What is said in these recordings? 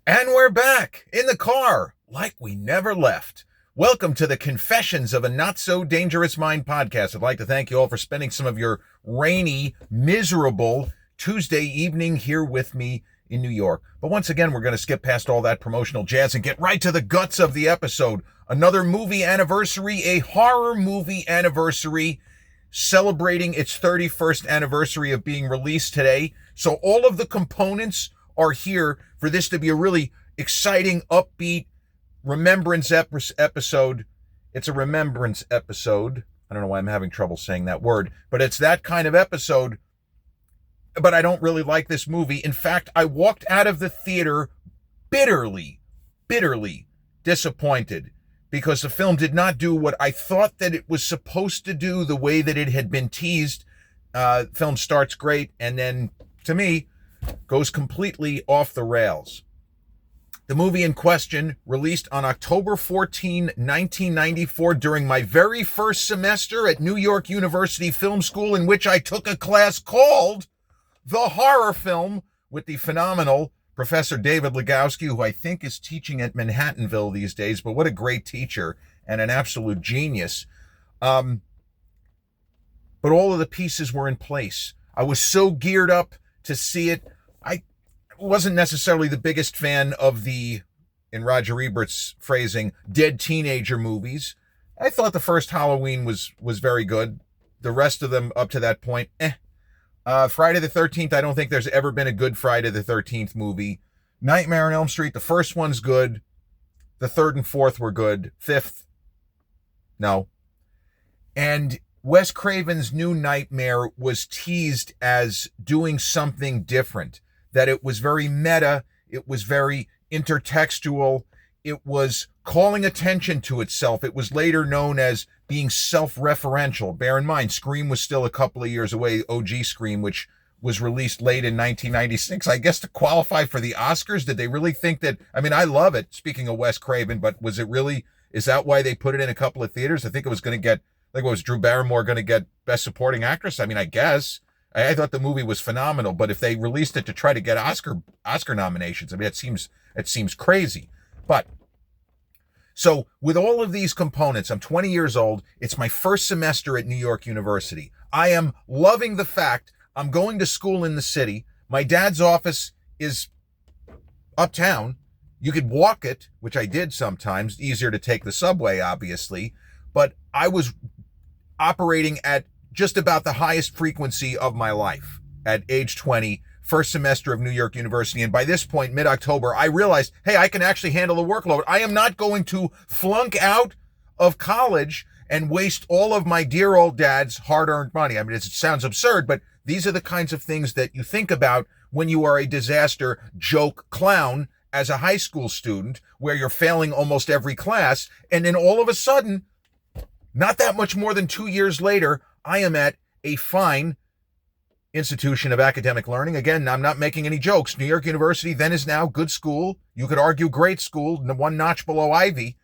And we're back in the car like we never left. Welcome to the Confessions of a Not So Dangerous Mind podcast. I'd like to thank you all for spending some of your rainy, miserable Tuesday evening here with me in New York. But once again, we're going to skip past all that promotional jazz and get right to the guts of the episode. Another movie anniversary, a horror movie anniversary, celebrating its 31st anniversary of being released today. So all of the components are here for this to be a really exciting, upbeat remembrance episode. It's a remembrance episode. I don't know why I'm having trouble saying that word, but it's that kind of episode. But I don't really like this movie. In fact, I walked out of the theater bitterly disappointed because the film did not do what I thought that it was supposed to do, the way that it had been teased. Film starts great and then, to me, goes completely off the rails. The movie in question, released on October 14, 1994, during my very first semester at New York University Film School, in which I took a class called The Horror Film with the phenomenal Professor David Legowski, who I think is teaching at Manhattanville these days, but what a great teacher and an absolute genius. But all of the pieces were in place. I was so geared up to see it. I wasn't necessarily the biggest fan of the, in Roger Ebert's phrasing, dead teenager movies. I thought the first Halloween was very good. The rest of them up to that point, Friday the 13th, I don't think there's ever been a good Friday the 13th movie. Nightmare on Elm Street, the first one's good. The third and fourth were good. Fifth, no. And Wes Craven's New Nightmare was teased as doing something different, that it was very meta, it was very intertextual, it was calling attention to itself. It was later known as being self-referential. Bear in mind, Scream was still a couple of years away, OG Scream, which was released late in 1996. I guess to qualify for the Oscars, did they really think that, I mean, I love it, speaking of Wes Craven, but was it really, is that why they put it in a couple of theaters? I think it was going to get, like, was Drew Barrymore going to get Best Supporting Actress? I mean, I guess. I thought the movie was phenomenal, but if they released it to try to get Oscar nominations, I mean, it seems crazy. But so with all of these components, I'm 20 years old. It's my first semester at New York University. I am loving the fact I'm going to school in the city. My dad's office is uptown. You could walk it, which I did sometimes. Easier to take the subway, obviously. But I was operating at just about the highest frequency of my life at age 20, first semester of New York University. And by this point, mid-October, I realized, hey, I can actually handle the workload. I am not going to flunk out of college and waste all of my dear old dad's hard-earned money. I mean, it sounds absurd, but these are the kinds of things that you think about when you are a disaster joke clown as a high school student, where you're failing almost every class. And then all of a sudden, not that much more than 2 years later, I am at a fine institution of academic learning. Again, I'm not making any jokes. New York University then is now good school. You could argue great school, one notch below Ivy.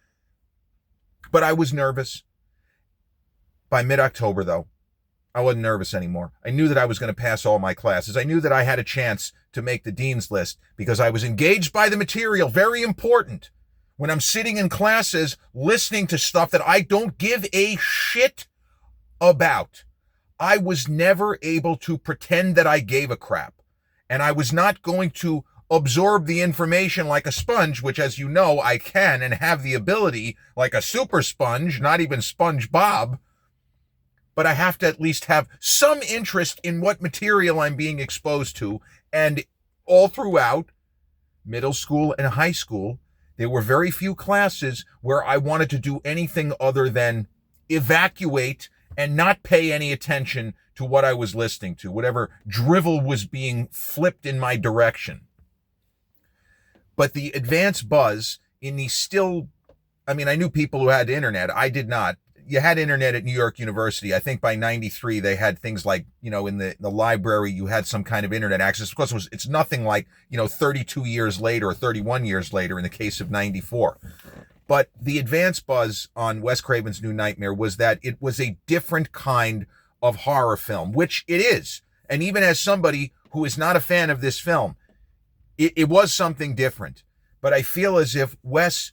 But I was nervous. By mid-October, though, I wasn't nervous anymore. I knew that I was going to pass all my classes. I knew that I had a chance to make the dean's list because I was engaged by the material. Very important. When I'm sitting in classes listening to stuff that I don't give a shit about, I was never able to pretend that I gave a crap. And I was not going to absorb the information like a sponge, which, as you know, I can and have the ability, like a super sponge, not even SpongeBob. But I have to at least have some interest in what material I'm being exposed to. And all throughout middle school and high school, there were very few classes where I wanted to do anything other than evacuate and not pay any attention to what I was listening to, whatever drivel was being flipped in my direction. But the advance buzz in the still, I mean, I knew people who had internet. I did not. You had internet at New York University. I think by 93, they had things like, you know, in the library, you had some kind of internet access. Of course, it's nothing like, 32 years later or 31 years later in the case of 94. But the advance buzz on Wes Craven's New Nightmare was that it was a different kind of horror film, which it is. And even as somebody who is not a fan of this film, it was something different. but I feel as if Wes,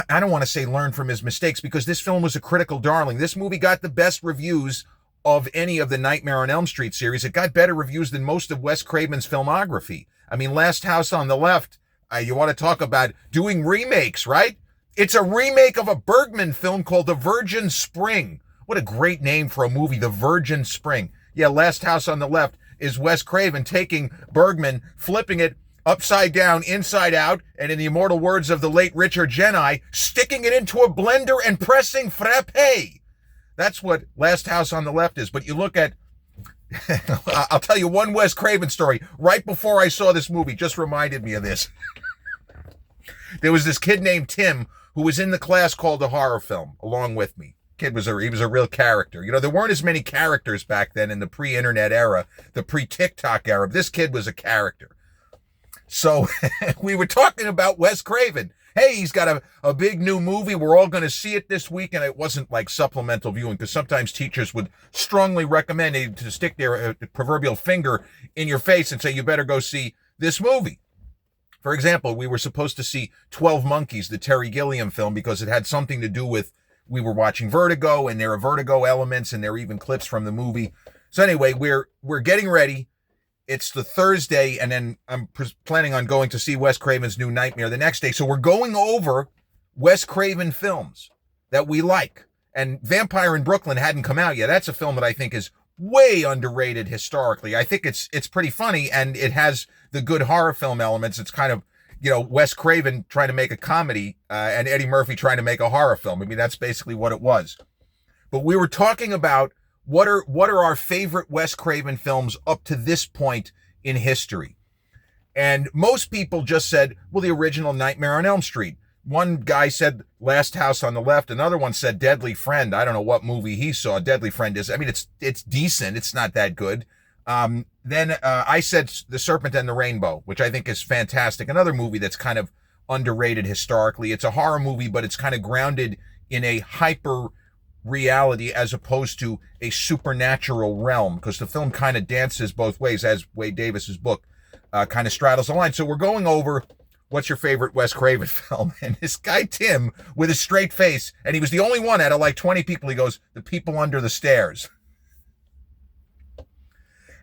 I don't want to say learned from his mistakes, because this film was a critical darling. This movie got the best reviews of any of the Nightmare on Elm Street series. It got better reviews than most of Wes Craven's filmography. I mean, Last House on the Left, you want to talk about doing remakes, right? It's a remake of a Bergman film called The Virgin Spring. What a great name for a movie, The Virgin Spring. Yeah, Last House on the Left is Wes Craven taking Bergman, flipping it upside down, inside out, and in the immortal words of the late Richard Genai, sticking it into a blender and pressing frappe. That's what Last House on the Left is. But you look at, I'll tell you one Wes Craven story. Right before I saw this movie, just reminded me of this. There was this kid named Tim who was in the class called a horror film along with me. He was a real character. You know, there weren't as many characters back then in the pre-internet era, the pre-TikTok era. This kid was a character. So we were talking about Wes Craven. Hey, he's got a big new movie. We're all going to see it this week. And it wasn't like supplemental viewing, because sometimes teachers would strongly recommend you to stick their proverbial finger in your face and say, you better go see this movie. For example, we were supposed to see 12 Monkeys, the Terry Gilliam film, because it had something to do with, we were watching Vertigo, and there are Vertigo elements, and there are even clips from the movie. So anyway, we're getting ready. It's the Thursday, and then I'm planning on going to see Wes Craven's new Nightmare the next day. So we're going over Wes Craven films that we like. And Vampire in Brooklyn hadn't come out yet. That's a film that I think is way underrated historically. I think it's pretty funny, and it has the good horror film elements. It's kind of, you know, Wes Craven trying to make a comedy and Eddie Murphy trying to make a horror film. I mean, that's basically what it was. But we were talking about what are our favorite Wes Craven films up to this point in history. And most people just said, well, the original Nightmare on Elm Street. One guy said Last House on the Left. Another one said Deadly Friend. I don't know what movie he saw. Deadly Friend is, I mean, it's decent. It's not that good. Then I said The Serpent and the Rainbow, which I think is fantastic. Another movie that's kind of underrated historically. It's a horror movie, but it's kind of grounded in a hyper reality as opposed to a supernatural realm, because the film kind of dances both ways, as Wade Davis's book kind of straddles the line. So we're going over what's your favorite Wes Craven film, and this guy Tim with a straight face, and he was the only one out of like 20 people, he goes, The People Under the Stairs.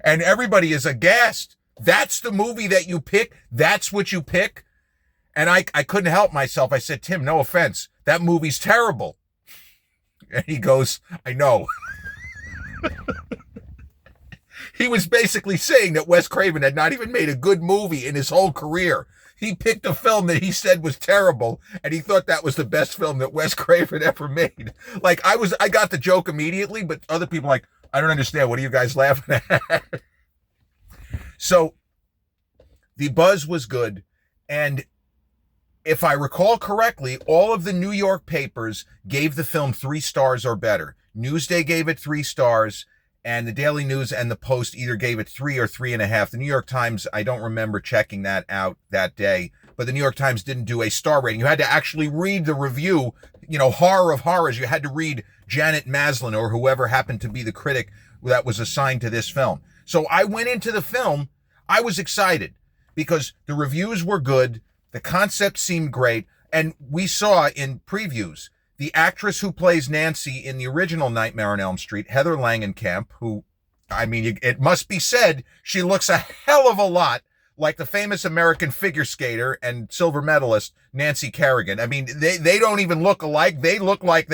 And everybody is aghast. That's the movie that you pick? That's what you pick? And I couldn't help myself. I said, Tim, no offense, that movie's terrible. And he goes, I know. He was basically saying that Wes Craven had not even made a good movie in his whole career. He picked a film that he said was terrible, and he thought that was the best film that Wes Craven ever made. Like, I got the joke immediately, but other people like, I don't understand. What are you guys laughing at? So the buzz was good. And if I recall correctly, all of the New York papers gave the film 3 stars or better. Newsday gave it 3 stars, and the Daily News and the Post either gave it 3 or 3.5. The New York Times, I don't remember checking that out that day, but the New York Times didn't do a star rating. You had to actually read the review, you know, horror of horrors. You had to read Janet Maslin or whoever happened to be the critic that was assigned to this film. So I went into the film, I was excited because the reviews were good. The concept seemed great. And we saw in previews, the actress who plays Nancy in the original Nightmare on Elm Street, Heather Langenkamp, who, I mean, it must be said, she looks a hell of a lot like the famous American figure skater and silver medalist, Nancy Kerrigan. I mean, they don't even look alike. They look like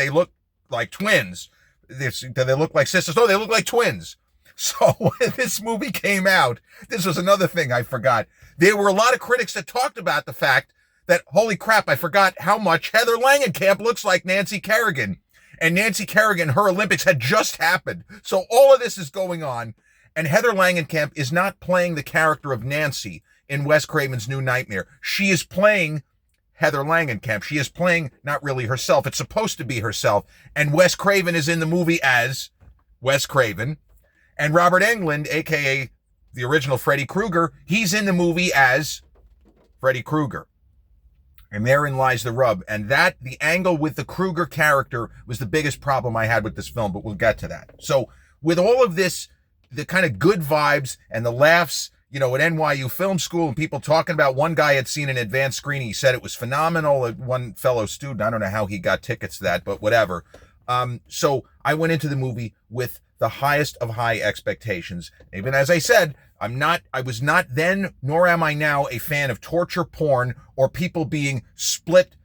twins. Do they look like sisters? No, they look like twins. So when this movie came out, this was another thing I forgot. There were a lot of critics that talked about the fact that, holy crap, I forgot how much Heather Langenkamp looks like Nancy Kerrigan. And Nancy Kerrigan, her Olympics had just happened. So all of this is going on. And Heather Langenkamp is not playing the character of Nancy in Wes Craven's New Nightmare. She is playing Heather Langenkamp. She is playing not really herself. It's supposed to be herself. And Wes Craven is in the movie as Wes Craven. And Robert Englund, a.k.a. the original Freddy Krueger, he's in the movie as Freddy Krueger. And therein lies the rub. And that, the angle with the Krueger character was the biggest problem I had with this film, but we'll get to that. So with all of this, the kind of good vibes and the laughs, at NYU Film School, and people talking about, one guy had seen an advanced screening. He said it was phenomenal. One fellow student, I don't know how he got tickets to that, but whatever. So I went into the movie with the highest of high expectations. Even as I said, I was not then, nor am I now, a fan of torture porn or people being split,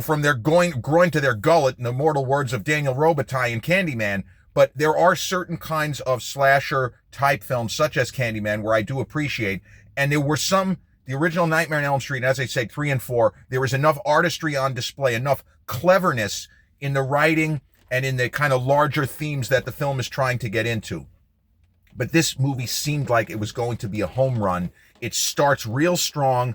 from their groin to their gullet, in the immortal words of Daniel Robitaille in Candyman. But there are certain kinds of slasher type films, such as Candyman, where I do appreciate. And there were the original Nightmare on Elm Street, and as I say, 3 and 4, there was enough artistry on display, enough cleverness in the writing and in the kind of larger themes that the film is trying to get into. But this movie seemed like it was going to be a home run. It starts real strong.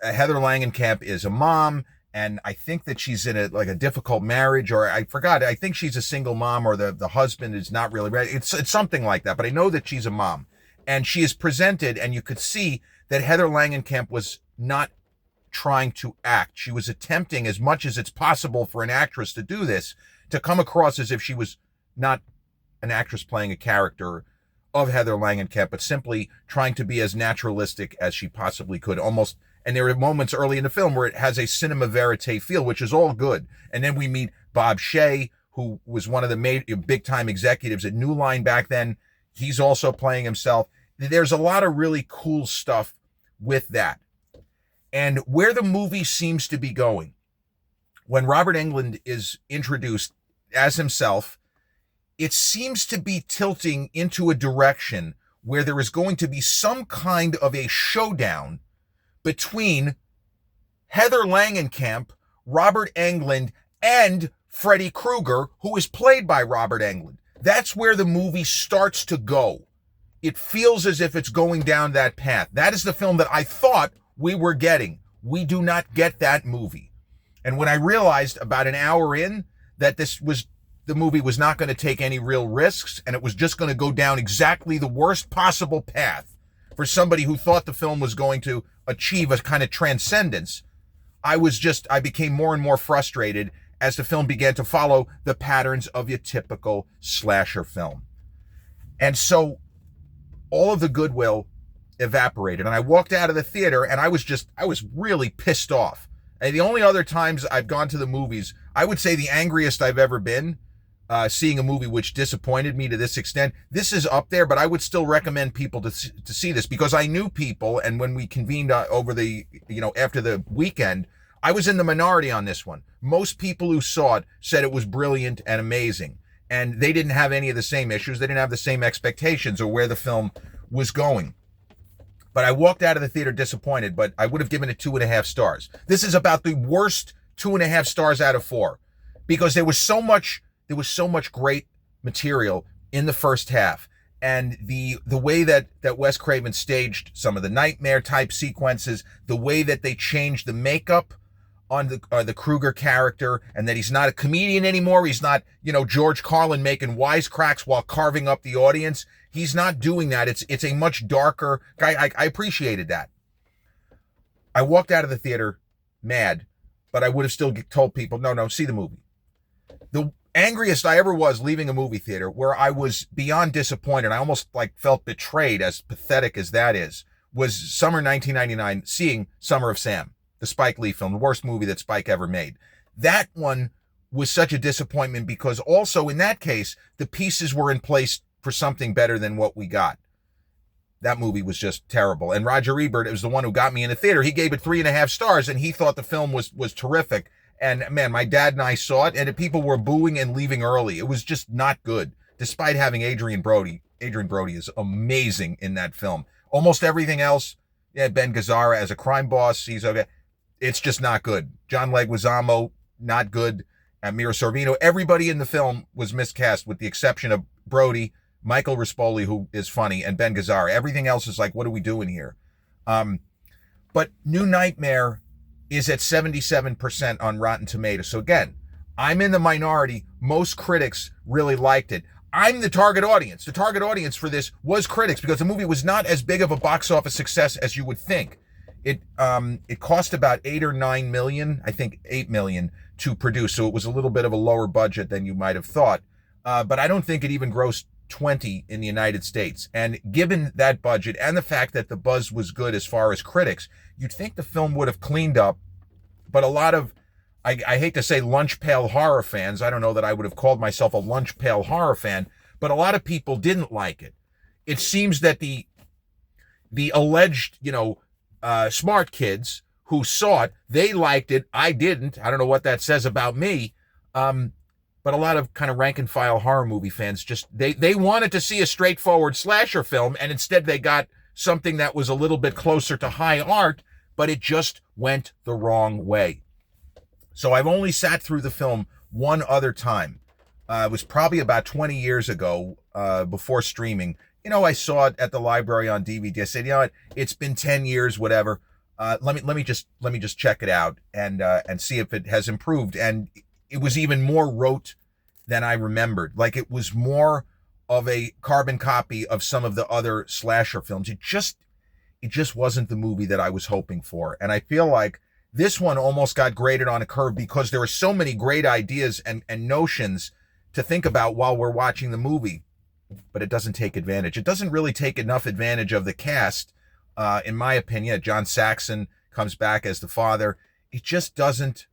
Heather Langenkamp is a mom, and I think that she's in a difficult marriage, or I forgot. I think she's a single mom, or the husband is not really ready. It's something like that, but I know that she's a mom. And she is presented, and you could see that Heather Langenkamp was not trying to act. She was attempting, as much as it's possible for an actress to do this, to come across as if she was not an actress playing a character of Heather Langenkamp, but simply trying to be as naturalistic as she possibly could, almost. And there are moments early in the film where it has a cinema verite feel, which is all good. And then we meet Bob Shea, who was one of the big-time executives at New Line back then. He's also playing himself. There's a lot of really cool stuff with that. And where the movie seems to be going, when Robert Englund is introduced as himself, it seems to be tilting into a direction where there is going to be some kind of a showdown between Heather Langenkamp, Robert Englund, and Freddy Krueger, who is played by Robert Englund. That's where the movie starts to go. It feels as if it's going down that path. That is the film that I thought we were getting. We do not get that movie. And when I realized about an hour in that the movie was not going to take any real risks, and it was just going to go down exactly the worst possible path for somebody who thought the film was going to achieve a kind of transcendence, I became more and more frustrated as the film began to follow the patterns of your typical slasher film. And so all of the goodwill evaporated, and I walked out of the theater, and I was really pissed off. And the only other times I've gone to the movies, I would say the angriest I've ever been, seeing a movie which disappointed me to this extent. This is up there, but I would still recommend people to see this, because I knew people, and when we convened over after the weekend, I was in the minority on this one. Most people who saw it said it was brilliant and amazing, and they didn't have any of the same issues. They didn't have the same expectations or where the film was going. But I walked out of the theater disappointed, but I would have given it 2.5 stars. This is about the worst 2.5 stars out of 4, because there was so much great material in the first half. And the way that Wes Craven staged some of the nightmare type sequences, the way that they changed the makeup on the Krueger character, and that he's not a comedian anymore. He's not, George Carlin making wisecracks while carving up the audience. He's not doing that. It's a much darker guy. I appreciated that. I walked out of the theater mad, but I would have still told people, no, see the movie. The angriest I ever was leaving a movie theater, where I was beyond disappointed, I almost felt betrayed, as pathetic as that is, was summer 1999, seeing Summer of Sam, the Spike Lee film, the worst movie that Spike ever made. That one was such a disappointment, because also in that case, the pieces were in place for something better than what we got. That movie was just terrible. And Roger Ebert, it was the one who got me in the theater. He gave it 3.5 stars, and he thought the film was terrific. And man, my dad and I saw it, and people were booing and leaving early. It was just not good, despite having Adrian Brody. Adrian Brody is amazing in that film. Almost everything else, Ben Gazzara as a crime boss, he's okay. It's just not good. John Leguizamo, not good. And Mira Sorvino, everybody in the film was miscast, with the exception of Brody, Michael Rispoli, who is funny, and Ben Gazzara. Everything else is what are we doing here? But New Nightmare is at 77% on Rotten Tomatoes. So again, I'm in the minority. Most critics really liked it. I'm the target audience. The target audience for this was critics, because the movie was not as big of a box office success as you would think. It cost about 8 or 9 million, I think 8 million to produce. So it was a little bit of a lower budget than you might have thought. But I don't think it even grossed 20 in the United States. And given that budget and the fact that the buzz was good as far as critics, you'd think the film would have cleaned up. But a lot of, I hate to say lunch pail horror fans, I don't know that I would have called myself a lunch pail horror fan, but a lot of people didn't like it. It seems that the alleged, smart kids who saw it, they liked it. I didn't. I don't know what that says about me. But a lot of kind of rank and file horror movie fans just, they wanted to see a straightforward slasher film, and instead they got something that was a little bit closer to high art, but it just went the wrong way. So I've only sat through the film one other time. It was probably about 20 years ago, before streaming. I saw it at the library on DVD. I said, what? It's been 10 years, whatever. Let me just check it out and see if it has improved. And it was even more rote than I remembered. Like, it was more of a carbon copy of some of the other slasher films. It just wasn't the movie that I was hoping for. And I feel like this one almost got graded on a curve because there were so many great ideas and notions to think about while we're watching the movie, but it doesn't take advantage. It doesn't really take enough advantage of the cast, in my opinion. John Saxon comes back as the father. It just doesn't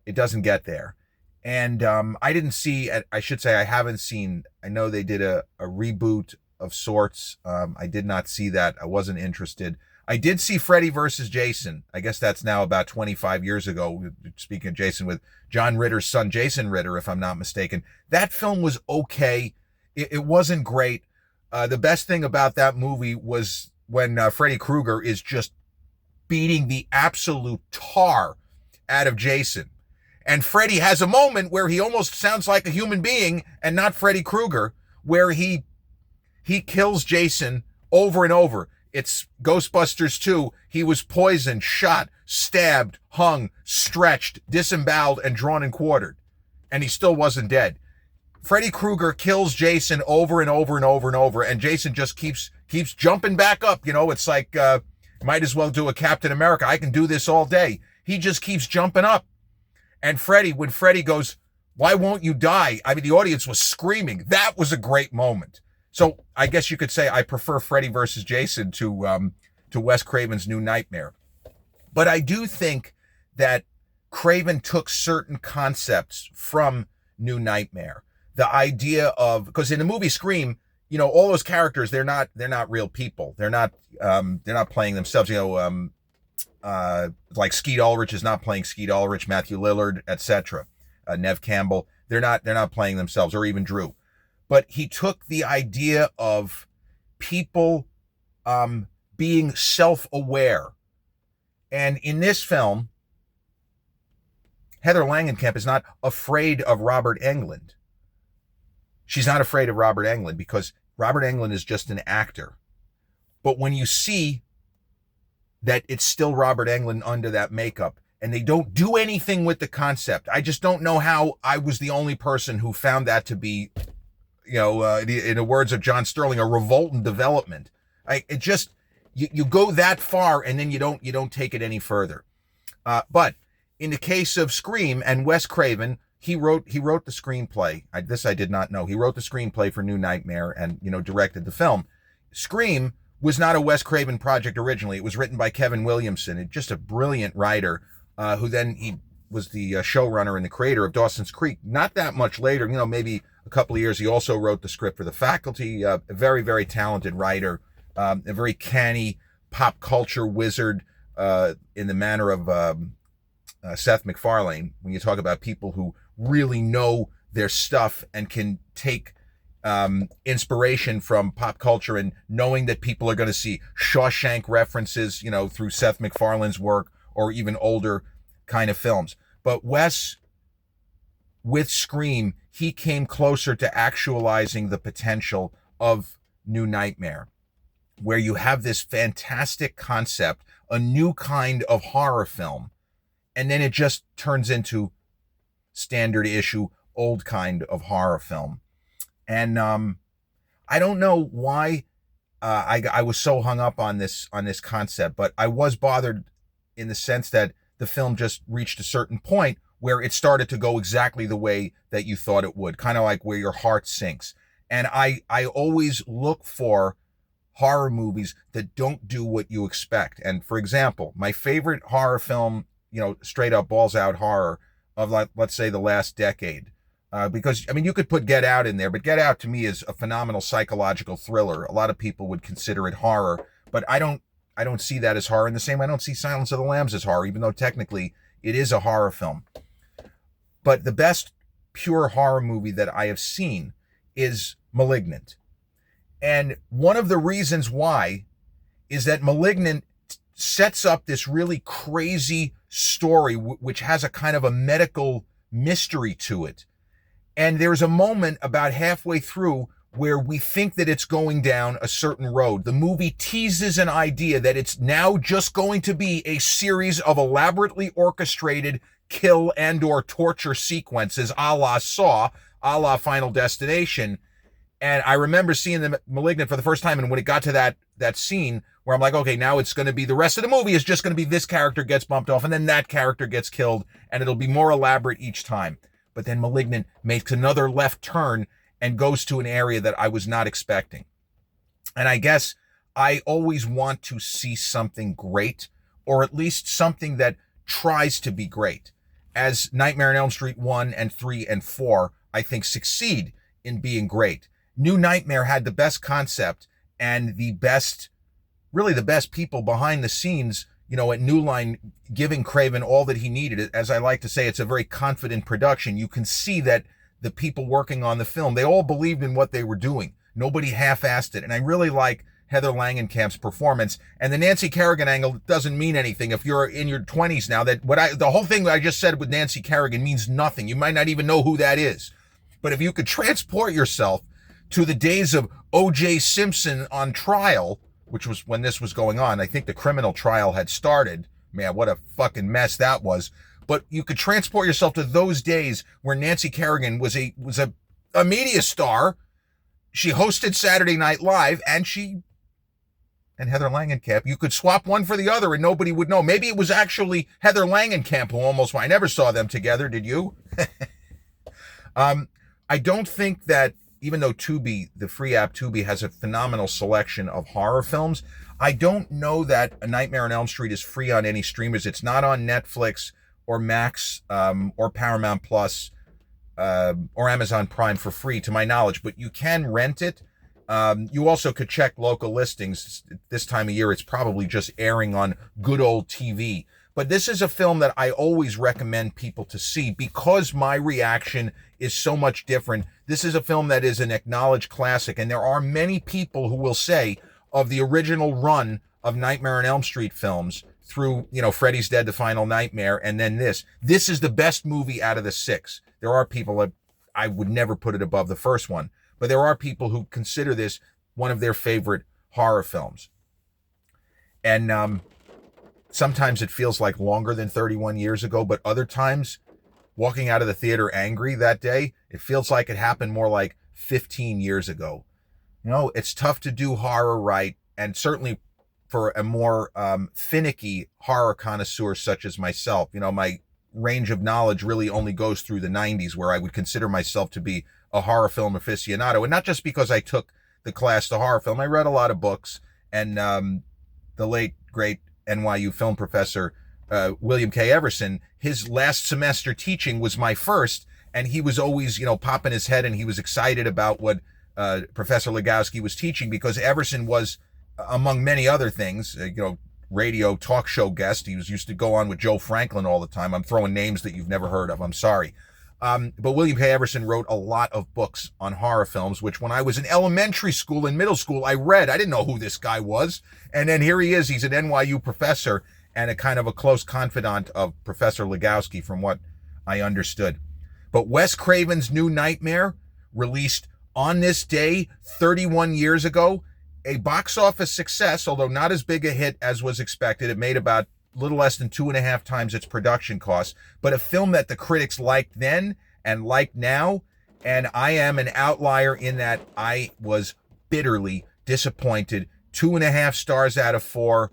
get there. And I didn't see, I should say I haven't seen, I know they did a reboot of sorts. I did not see that. I wasn't interested. I did see Freddy versus Jason. I guess that's now about 25 years ago. Speaking of Jason, with John Ritter's son, Jason Ritter, if I'm not mistaken. That film was okay. It wasn't great. The best thing about that movie was when Freddy Krueger is just beating the absolute tar out of Jason. And Freddy has a moment where he almost sounds like a human being and not Freddy Krueger, where he kills Jason over and over. It's Ghostbusters 2. He was poisoned, shot, stabbed, hung, stretched, disemboweled, and drawn and quartered. And he still wasn't dead. Freddy Krueger kills Jason over and over and over and over, and Jason just keeps jumping back up. It's like, might as well do a Captain America. I can do this all day. He just keeps jumping up. And when Freddy goes, "Why won't you die?" I mean, the audience was screaming. That was a great moment. So I guess you could say I prefer Freddy versus Jason to Wes Craven's New Nightmare. But I do think that Craven took certain concepts from New Nightmare. The idea of, because in the movie Scream, all those characters, they're not real people. They're not playing themselves. Like Skeet Ulrich is not playing Skeet Ulrich, Matthew Lillard, etc. Nev Campbell, they're not playing themselves, or even Drew. But he took the idea of people being self-aware. And in this film, Heather Langenkamp is not afraid of Robert Englund. She's not afraid of Robert Englund because Robert Englund is just an actor. But when you see that it's still Robert Englund under that makeup, and they don't do anything with the concept, I just don't know how I was the only person who found that to be, in the words of John Sterling, a revolting development. You go that far and then you don't take it any further. But in the case of Scream and Wes Craven, he wrote the screenplay. This I did not know. He wrote the screenplay for New Nightmare and directed the film. Scream was not a Wes Craven project originally. It was written by Kevin Williamson, just a brilliant writer, who then he was the showrunner and the creator of Dawson's Creek. Not that much later, maybe a couple of years, he also wrote the script for The Faculty. A very, very talented writer, a very canny pop culture wizard, in the manner of Seth MacFarlane. When you talk about people who really know their stuff and can take inspiration from pop culture, and knowing that people are going to see Shawshank references, through Seth MacFarlane's work, or even older kind of films. But Wes, with Scream, he came closer to actualizing the potential of New Nightmare, where you have this fantastic concept, a new kind of horror film, and then it just turns into standard issue, old kind of horror film. And I don't know why I was so hung up on this concept, but I was bothered in the sense that the film just reached a certain point where it started to go exactly the way that you thought it would, kind of like where your heart sinks. And I always look for horror movies that don't do what you expect. And for example, my favorite horror film, straight up balls out horror of, like, let's say the last decade, because I mean, you could put Get Out in there, but Get Out to me is a phenomenal psychological thriller. A lot of people would consider it horror, but I don't see that as horror in the same way I don't see Silence of the Lambs as horror, even though technically it is a horror film. But the best pure horror movie that I have seen is Malignant. And one of the reasons why is that Malignant sets up this really crazy story, which has a kind of a medical mystery to it. And there's a moment about halfway through where we think that it's going down a certain road. The movie teases an idea that it's now just going to be a series of elaborately orchestrated kill and or torture sequences, a la Saw, a la Final Destination. And I remember seeing the Malignant for the first time, and when it got to that scene where I'm like, okay, now it's going to be, the rest of the movie is just going to be this character gets bumped off, and then that character gets killed, and it'll be more elaborate each time. But then Malignant makes another left turn and goes to an area that I was not expecting. And I guess I always want to see something great, or at least something that tries to be great. As Nightmare on Elm Street 1 and 3 and 4, I think, succeed in being great. New Nightmare had the best concept and the best people behind the scenes, at New Line, giving Craven all that he needed. As I like to say, it's a very confident production. You can see that the people working on the film, they all believed in what they were doing. Nobody half-assed it. And I really like Heather Langenkamp's performance. And the Nancy Kerrigan angle doesn't mean anything if you're in your 20s now. The whole thing that I just said with Nancy Kerrigan means nothing. You might not even know who that is. But if you could transport yourself to the days of O.J. Simpson on trial, which was when this was going on. I think the criminal trial had started. Man, what a fucking mess that was. But you could transport yourself to those days where Nancy Kerrigan was a media star. She hosted Saturday Night Live, and Heather Langenkamp, you could swap one for the other and nobody would know. Maybe it was actually Heather Langenkamp who almost won. I never saw them together, did you? I don't think that, even though Tubi, the free app Tubi, has a phenomenal selection of horror films, I don't know that A Nightmare on Elm Street is free on any streamers. It's not on Netflix or Max or Paramount Plus or Amazon Prime for free, to my knowledge, but you can rent it. You also could check local listings. This time of year, it's probably just airing on good old TV. But this is a film that I always recommend people to see because my reaction is so much different. This is a film that is an acknowledged classic, and there are many people who will say of the original run of Nightmare on Elm Street films through, Freddy's Dead, The Final Nightmare, and then this is the best movie out of the six. There are people that I would never put it above the first one, but there are people who consider this one of their favorite horror films. And sometimes it feels like longer than 31 years ago, but other times, walking out of the theater angry that day, it feels like it happened more like 15 years ago. It's tough to do horror right, and certainly for a more finicky horror connoisseur such as myself. My range of knowledge really only goes through the 90s, where I would consider myself to be a horror film aficionado. And not just because I took the class to horror film. I read a lot of books, and the late, great NYU film professor, William K. Everson, his last semester teaching was my first, and he was always, popping his head, and he was excited about what Professor Legowski was teaching, because Everson was, among many other things, radio talk show guest. He used to go on with Joe Franklin all the time. I'm throwing names that you've never heard of. I'm sorry. But William K. Everson wrote a lot of books on horror films, which when I was in elementary school and middle school, I read. I didn't know who this guy was. And then here he is. He's an NYU professor and a kind of a close confidant of Professor Legowski, from what I understood. But Wes Craven's New Nightmare, released on this day 31 years ago, a box office success, although not as big a hit as was expected. It made about a little less than 2.5 times its production cost, but a film that the critics liked then and like now. And I am an outlier in that I was bitterly disappointed. 2.5 stars out of 4,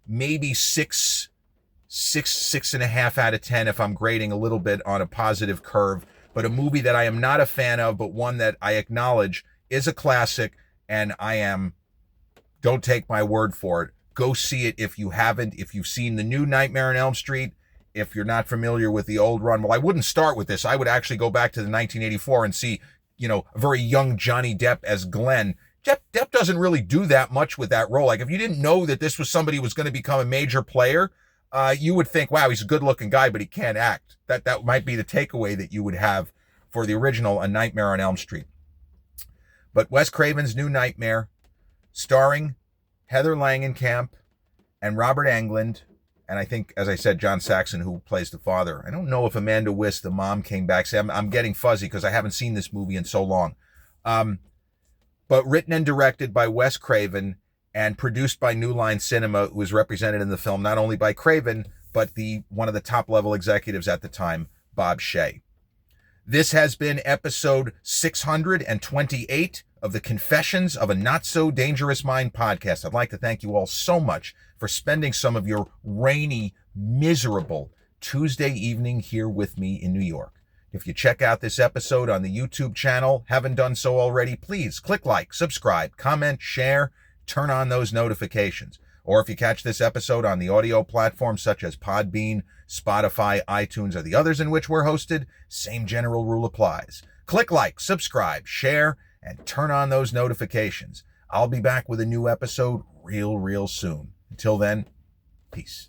maybe 6.5 out of 10 if I'm grading a little bit on a positive curve. But a movie that I am not a fan of, but one that I acknowledge is a classic, and don't take my word for it. Go see it if you haven't. If you've seen the new Nightmare on Elm Street, if you're not familiar with the old run, well, I wouldn't start with this. I would actually go back to the 1984 and see, a very young Johnny Depp as Glenn. Depp doesn't really do that much with that role. Like, if you didn't know that this was somebody who was going to become a major player, you would think, wow, he's a good-looking guy, but he can't act. That might be the takeaway that you would have for the original A Nightmare on Elm Street. But Wes Craven's New Nightmare, starring Heather Langenkamp and Robert Englund, and I think, as I said, John Saxon, who plays the father. I don't know if Amanda Wiss, the mom, came back. See, I'm getting fuzzy because I haven't seen this movie in so long. But written and directed by Wes Craven and produced by New Line Cinema, who was represented in the film not only by Craven, but one of the top-level executives at the time, Bob Shaye. This has been episode 628 of the Confessions of a Not-So-Dangerous Mind podcast. I'd like to thank you all so much for spending some of your rainy, miserable Tuesday evening here with me in New York. If you check out this episode on the YouTube channel, haven't done so already, please click like, subscribe, comment, share, turn on those notifications. Or if you catch this episode on the audio platforms such as Podbean, Spotify, iTunes, or the others in which we're hosted, same general rule applies. Click like, subscribe, share, and turn on those notifications. I'll be back with a new episode real soon. Until then, peace.